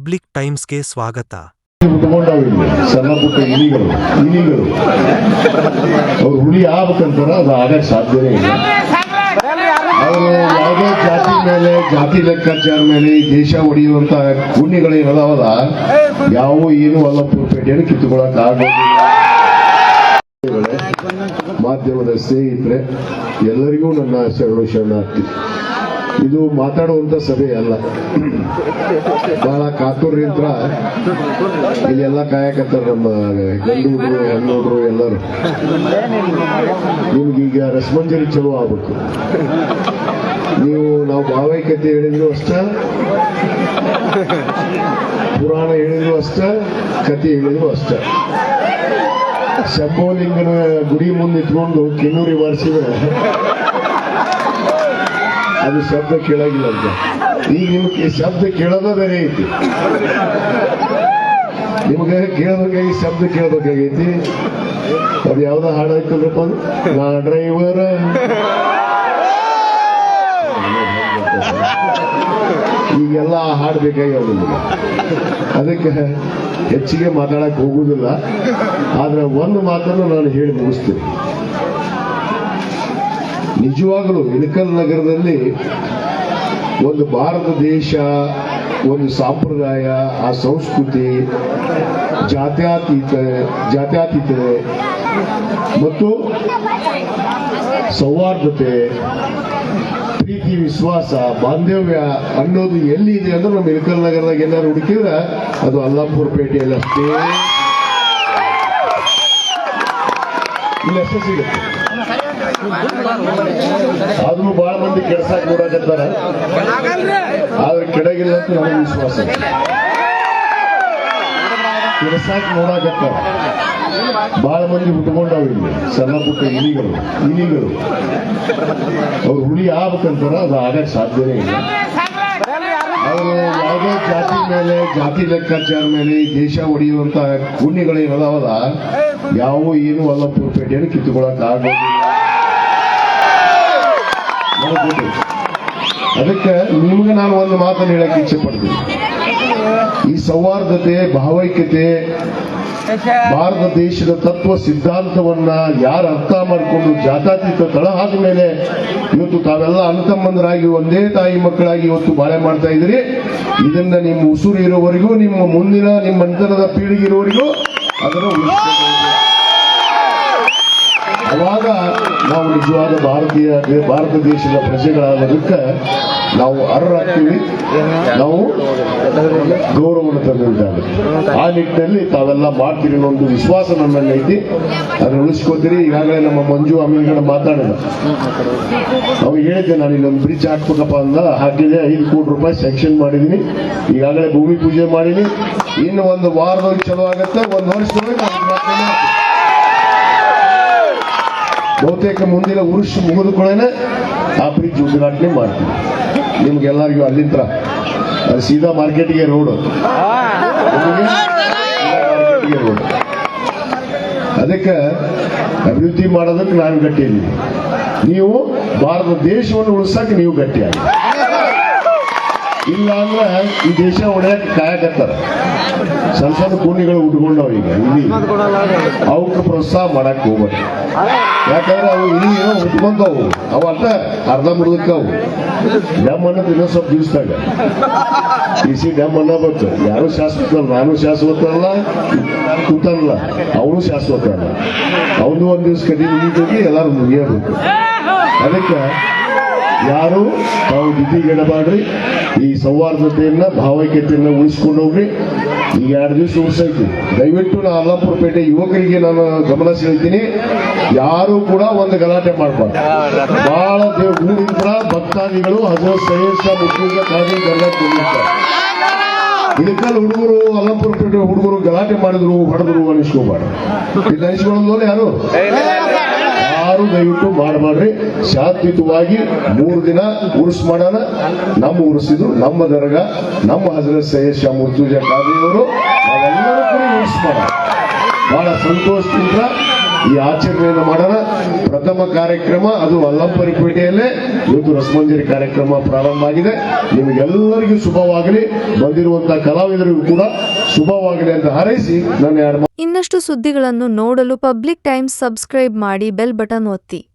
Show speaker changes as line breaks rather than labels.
Public ಟೈಮ್ಸ್ಗೆ ಸ್ವಾಗತ.
ಸಣ್ಣ ಪುಟ್ಟ ಇಲಿಗಳು ಅವ್ರು ಹುಲಿ ಆಗ್ಬೇಕಂತಾರ, ಅದು ಆಗಕ್ಕೆ ಸಾಧ್ಯನೇ ಇಲ್ಲ. ಅವರು ಯಾವುದೇ ಜಾತಿ ಮೇಲೆ, ಜಾತಿ ಲೆಕ್ಕಾಚಾರ ಮೇಲೆ ಈ ದೇಶ ಹೊಡೆಯುವಂತ ಪುಣ್ಯಗಳೇನದಾವಲ್ಲ, ಯಾವ ಏನು ಅಲ್ಲಪುರಪೇಟೆಯನ್ನು ಕಿತ್ತುಕೊಳ್ಳಕ್ ಆಗೋದಿಲ್ಲ. ಮಾಧ್ಯಮದ ಸ್ನೇಹಿತರೆ, ಎಲ್ಲರಿಗೂ ನನ್ನ ಶರಣಾರ್ಥಿ. ಇದು ಮಾತಾಡುವಂತ ಸಭೆ ಅಲ್ಲ, ಬಹಳ ಕಾತುರ್ಯಂತ್ರ ಇಲ್ಲೆಲ್ಲ ಕಾಯಕತ್ತಾರ ನಮ್ಮ ಗಂಡು ಹುಡುಗರು, ಹೆಣ್ಣು ಹುಡುಗರು ಎಲ್ಲರೂ. ನಿಮ್ಗೀಗ ರಸಮಂಜರಿ ಚಲೋ ಆಗ್ಬೇಕು. ನಾವು ಭಾವೈಕ್ಯತೆ ಹೇಳಿದ್ರು ಅಷ್ಟ, ಪುರಾಣ ಹೇಳಿದ್ರು ಅಷ್ಟ, ಕಥೆ ಹೇಳಿದ್ರು ಅಷ್ಟ. ಶಂಭೋಲಿಂಗನ ಗುಡಿ ಮುಂದೆ ಇಟ್ಕೊಂಡು ಕಿನ್ನೂರಿ ಬಾರಿಸಿದ್ರೆ ಅದು ಶಬ್ದ ಕೇಳಾಗಿಲ್ಲ ಅಂತ. ಈಗ ನಿಮ್ಗೆ ಶಬ್ದ ಕೇಳೋದ ಬೇರೆ ಐತಿ, ನಿಮ್ಗೆ ಕೇಳಬೇಕಾಗಿ ಶಬ್ದ ಕೇಳಬೇಕಾಗೈತಿ. ಅದು ಯಾವ್ದೋ ಹಾಡಾಯ್ತಲ್ರಪ್ಪ, ನಾ ಡ್ರೈವರ್ ಈಗೆಲ್ಲ ಹಾಡ್ಬೇಕಾಗಿ ನಿಮಗೆ. ಅದಕ್ಕೆ ಹೆಚ್ಚಿಗೆ ಮಾತಾಡಕ್ ಹೋಗುದಿಲ್ಲ. ಆದ್ರೆ ಒಂದು ಮಾತನ್ನು ನಾನು ಹೇಳಿ ಮುಗಿಸ್ತೀನಿ. ನಿಜವಾಗಲೂ ಇಳಕಲ್ ನಗರದಲ್ಲಿ ಒಂದು ಭಾರತ ದೇಶ, ಒಂದು ಸಂಪ್ರದಾಯ, ಆ ಸಂಸ್ಕೃತಿ, ಜಾತ್ಯತೀತತೆ ಮತ್ತು ಸೌಹಾರ್ದತೆ, ಪ್ರೀತಿ, ವಿಶ್ವಾಸ, ಬಾಂಧವ್ಯ ಅನ್ನೋದು ಎಲ್ಲಿ ಇದೆ ಅಂದ್ರೆ ನಮ್ಮ ಇಳಕಲ್ ನಗರದಾಗ ಏನಾದ್ರು ಹುಡುಕಿದ್ರೆ ಅದು ಅಲ್ಲಾಪುರಪೇಟೆಯಲ್ಲಿ ಅಷ್ಟೇ ಇಲ್ಲಷ್ಟೇ ಸಿಗುತ್ತೆ. ಅದನ್ನು ಬಹಳ ಮಂದಿ ಕೆಡ್ಸಾಕ್ ನೋಡಕತ್ತಾರ, ಆದ್ರೆ ಕೆಡಗಿಲ್ಲ ಅಂತ ನನಗೆ ವಿಶ್ವಾಸ. ಕೆಡ್ಸಾಕ್ ನೋಡಕತ್ತಾರ ಬಹಳ ಮಂದಿ ಹುಟ್ಕೊಂಡಾವ ಇಲ್ಲಿ, ಸಣ್ಣ ಪುಟ್ಟ ಇಲಿಗಳು ಅವ್ರು ಹುಲಿ ಆಗ್ಬೇಕಂತಾರ, ಅದು ಆಗಕ್ಕೆ ಸಾಧ್ಯನೇ ಇಲ್ಲ. ಅವರು ಯಾವುದೇ ಜಾತಿ ಮೇಲೆ, ಜಾತಿ ಲೆಕ್ಕಾಚಾರ ಮೇಲೆ ಈ ದೇಶ ಹೊಡೆಯುವಂತ ಪುಣ್ಯಗಳೇನದಾವಲ್ಲ, ಯಾವ ಏನು ಅಲ್ಲಪುರಪೇಟೆಯನ್ನು ಕಿತ್ತುಕೊಳ್ಳಕ್ ಆಗೋದಿಲ್ಲ. ಅದಕ್ಕೆ ನಿಮ್ಗೆ ನಾನು ಒಂದು ಮಾತನ್ನು ಹೇಳಕ್ ಇಚ್ಛೆ ಪಡ್ತೀನಿ. ಈ ಸೌಹಾರ್ದತೆ, ಭಾವೈಕ್ಯತೆ, ಭಾರತ ದೇಶದ ತತ್ವ ಸಿದ್ಧಾಂತವನ್ನ ಯಾರು ಅರ್ಥ ಮಾಡಿಕೊಂಡು ಜಾತ್ಯತೀತ ತಳ ಹಾದ ಮೇಲೆ ಇವತ್ತು ತಾವೆಲ್ಲ ಅಣ್ಣತಮ್ಮಂದರಾಗಿ ಒಂದೇ ತಾಯಿ ಮಕ್ಕಳಾಗಿ ಇವತ್ತು ಬಾಳೆ ಮಾಡ್ತಾ ಇದ್ರಿ. ಇದನ್ನ ನಿಮ್ಮ ಉಸುರು ಇರೋವರೆಗೂ, ನಿಮ್ಮ ಮುಂದಿನ ನಿಮ್ಮ ನಂತರದ ಪೀಳಿಗೆ ಇರೋವರೆಗೂ ಅದನ್ನು ಅವಾಗ ನಾವು ನಿಜವಾದ ಭಾರತ ದೇಶದ ಪ್ರಜೆಗಳಾಗೋದಕ್ಕೆ ನಾವು ಅರ್ಹರಾಗ್ತೀವಿ, ನಾವು ಗೌರವವನ್ನು ತಂದಿದ್ದಾಗುತ್ತೆ. ಆ ನಿಟ್ಟಿನಲ್ಲಿ ತಾವೆಲ್ಲ ಮಾಡ್ತೀರಿ ಅನ್ನೋ ಒಂದು ವಿಶ್ವಾಸ ನಮ್ಮಲ್ಲಿ ಐತಿ. ಅದನ್ನು ಉಳಿಸ್ಕೋತೀರಿ. ಈಗಾಗಲೇ ನಮ್ಮ ಮಂಜು ಅಮೀನ್ಗಡ ಮಾತಾಡಿದ, ಅವ್ರಿಗೆ ಹೇಳಿದ್ದೆ, ನಾನು ಇಲ್ಲೊಂದು ಬ್ರಿಡ್ಜ್ ಹಾಕ್ಬೇಕಪ್ಪ ಅಂದ, ಹಾಕಿದೆ. 5 ಕೋಟಿ ರೂಪಾಯಿ ಸ್ಯಾಂಕ್ಷನ್ ಮಾಡಿದೀನಿ. ಈಗಾಗಲೇ ಭೂಮಿ ಪೂಜೆ ಮಾಡೀನಿ. ಇನ್ನು ಒಂದು ವಾರದೊಳಗೆ ಚಲೋ ಆಗತ್ತೆ, ಒಂದು ವರ್ಷದೊಳಗೆ ಬಹುತೇಕ ಮುಂದಿನ ಉರುಷ ಮುಗಿದುಕೊಳ್ಳೇನೆ ಆ ಬ್ರಿಡ್ಜ್ ಉದ್ಘಾಟನೆ ಮಾಡ್ತೀವಿ. ನಿಮ್ಗೆಲ್ಲರಿಗೂ ಅಲ್ಲಿಂದ ಸೀದಾ ಮಾರ್ಕೆಟ್ಗೆ ರೋಡ್, ಅದಕ್ಕೆ ಅಭಿವೃದ್ಧಿ ಮಾಡೋದಕ್ಕೆ ನಾನು ಗಟ್ಟಿದ್ದೀನಿ. ನೀವು ಭಾರತ ದೇಶವನ್ನು ಉಳಿಸಕ್ಕೆ ನೀವು ಗಟ್ಟಿಯಾಗಿ, ಇಲ್ಲ ಅಂದ್ರೆ ಈ ದೇಶ ಹೊಡೆಯಕ್ಕೆ ಕಾಯಕತ್ತಾರ. ಸಣ್ಣ ಸಣ್ಣ ಕೂಣಿಗಳು ಉಟ್ಕೊಂಡವ್ ಈಗ ಇಲ್ಲಿ, ಅವಕ್ಕೆ ಪ್ರೋತ್ಸಾಹ ಮಾಡಕ್ ಹೋಗ್ಬೇಡಿ. ಯಾಕಂದ್ರೆ ಅವು ಇಲ್ಲಿ ಏನೋ ಉಟ್ಕೊಂತವು, ಅವು ಅರ್ಥ ಅರ್ಧ ಮುರಿದಕ್ಕವು. ಡ್ಯಾಮ್ ಅನ್ನೋದು ಇನ್ನೊಂದು ಸ್ವಲ್ಪ ದಿವಸದಾಗ ಸಿ ಡ್ಯಾಮ್ ಅನ್ನೋ ಬಂತು. ಯಾರು ಶಾಶ್ವತ, ನಾನು ಶಾಶ್ವತ ಅಲ್ಲ, ಕೂತಲ್ಲ, ಅವನು ಶಾಶ್ವತ ಅಲ್ಲ. ಅವನು ಒಂದ್ ದಿವಸ ಕಡಿ ಮುಗಿದೋಗಿ ಎಲ್ಲರೂ ಮುಗಿಯಬೇಕು. ಅದಕ್ಕೆ ಯಾರು ತಾವು ದಿದ್ದಿಗೆಡಬಾಡ್ರಿ. ಈ ಸೌಹಾರ್ದತೆಯನ್ನ, ಭಾವೈಕ್ಯತೆಯನ್ನ ಉಳಿಸ್ಕೊಂಡು ಹೋಗ್ರಿ. ಈಗ 2 ದಿವಸ ಉಳಿಸೈತಿ. ದಯವಿಟ್ಟು ನಾ ಅಲ್ಲಾಪುರಪೇಟೆ ಯುವಕರಿಗೆ ನಾನು ಗಮನ ಸೆಳಿತೀನಿ, ಯಾರು ಕೂಡ ಒಂದು ಗಲಾಟೆ ಮಾಡಬಾರ್ದು. ಬಹಳ ಊರಿಂದ ಭಕ್ತಾದಿಗಳು ಹಜರತ್ ಸೈಯದ್ ಶಾ ಮುತ್ತುಜಾ ಖಾದ್ರಿ ದರ್ಗಾ ಬಂದಿರ್ತಾರೆ. ಇಳಕಲ್ ಹುಡುಗರು, ಅಲ್ಲಾಪುರಪೇಟೆ ಹುಡುಗರು ಗಲಾಟೆ ಮಾಡಿದ್ರು, ಹೊಡೆದ್ರು ಅನಿಸ್ಕೋಬಾರ್ದು. ಇದು ಅನಿಸ್ಕೊಳ್ಳೋದು ಯಾರು ದಯವಿಟ್ಟು ಮಾಡಬೇಡ್ರಿ. ಶಾಂತಿಯುತವಾಗಿ 3 ದಿನ ಉರುಸ್ ಮಾಡೋಣ. ನಮ್ಮ ಉರುಸಿದ್ರು ನಮ್ಮ ದರ್ಗಾ, ನಮ್ಮ ಹಜರತ್ ಸೈಯದ್ ಶಾ ಮುರ್ತುಜಾ ಖಾದ್ರಿ ಅವರು, ನಾವೆಲ್ಲರೂ ಕೂಡ ಉರುಸ್ ಮಾಡೋಣ. ಬಹಳ ಸಂತೋಷದಿಂದ ಈ ಆಚರಣೆಯನ್ನು ಮಾಡೋಣ. ಪ್ರಥಮ ಕಾರ್ಯಕ್ರಮ ಅದು ಅಲ್ಲಂಪರಿಪೇಟೆಯಲ್ಲೇ ಇವತ್ತು ರಸಮಂಜರಿ ಕಾರ್ಯಕ್ರಮ ಪ್ರಾರಂಭ ಆಗಿದೆ. ನಿಮಗೆಲ್ಲರಿಗೂ ಶುಭವಾಗಲಿ, ಬಂದಿರುವಂತಹ ಕಲಾವಿದರಿಗೂ ಕೂಡ ಶುಭವಾಗಲಿ ಅಂತ ಹಾರೈಸಿ ನನ್ನ
ಇನ್ನಷ್ಟು ಸುದ್ದಿಗಳನ್ನು ನೋಡಲು ಪಬ್ಲಿಕ್ ಟೈಮ್ಸ್ ಸಬ್ಸ್ಕ್ರೈಬ್ ಮಾಡಿ, ಬೆಲ್ ಬಟನ್ ಒತ್ತಿ.